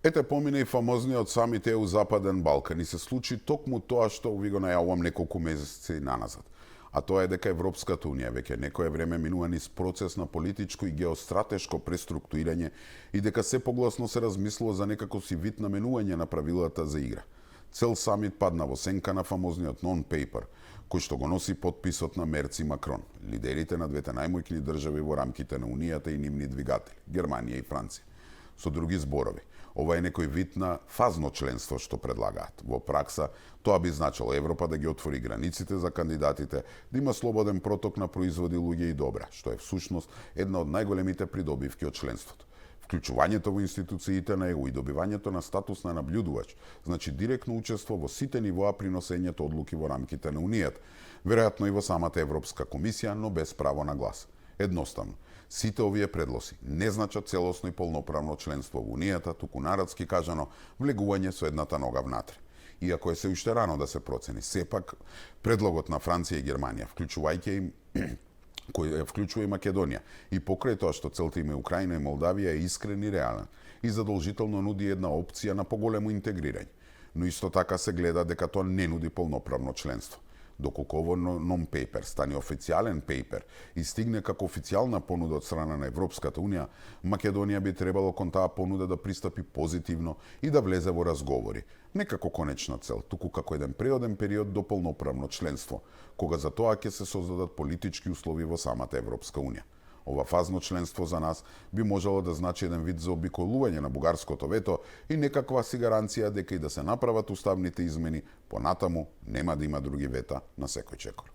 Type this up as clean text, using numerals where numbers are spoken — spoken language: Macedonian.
Ете помине и фамозниот самит ЕУ Западен Балкан и се случи токму тоа што ви го најавувам неколку месеци наназад. А тоа е дека Европската Унија веќе некое време минува низ процес на политичко и геостратешко преструктурирање и дека се погласно се размислува за некако си вид наменување на правилата за игра. Цел самит падна во сенка на фамозниот нон-пейпер, кој што го носи подписот на Мерц и Макрон, лидерите на двете најмоćни држави во рамките на Унијата и нивни двигатели, Германија и Франција. Со други зборови, ова е некој вид на фазно членство што предлагаат. Во пракса, тоа би значило Европа да ги отвори границите за кандидатите, да има слободен проток на производи, луѓе и добра, што е всушност една од најголемите придобивки од членството. Вклучувањето во институциите на ЕУ и добивањето на статус на наблюдувач, значи директно учество во сите нивоа при носењето одлуки во рамките на Унијата, веројатно и во самата Европска комисија, но без право на глас. Едноставно, сите овие предлоси не значат целосно и полноправно членство во Унијата, туку народски кажано, влегување со едната нога внатре. Иако е се уште рано да се процени, сепак предлогот на Франција и Германија, кој вклучува и Македонија, и покрај тоа што целта им е Украина и Молдавија е искрен и реален и задолжително нуди една опција на поголемо интегрирање. Но исто така се гледа дека тоа не нуди полноправно членство. Доколку ово нон-пейпер стане официјален пейпер и стигне како официјална понуда од страна на Европската Унија, Македонија би требало кон таа понуда да пристапи позитивно и да влезе во разговори, не како конечна цел, туку како еден преоден период до полноправно членство, кога за тоа ќе се создадат политички услови во самата Европска Унија. Ова фазно членство за нас би можело да значи еден вид за обиколување на бугарското вето и некаква си гаранција дека и да се направат уставните измени, понатаму нема да има други вета на секој чекор.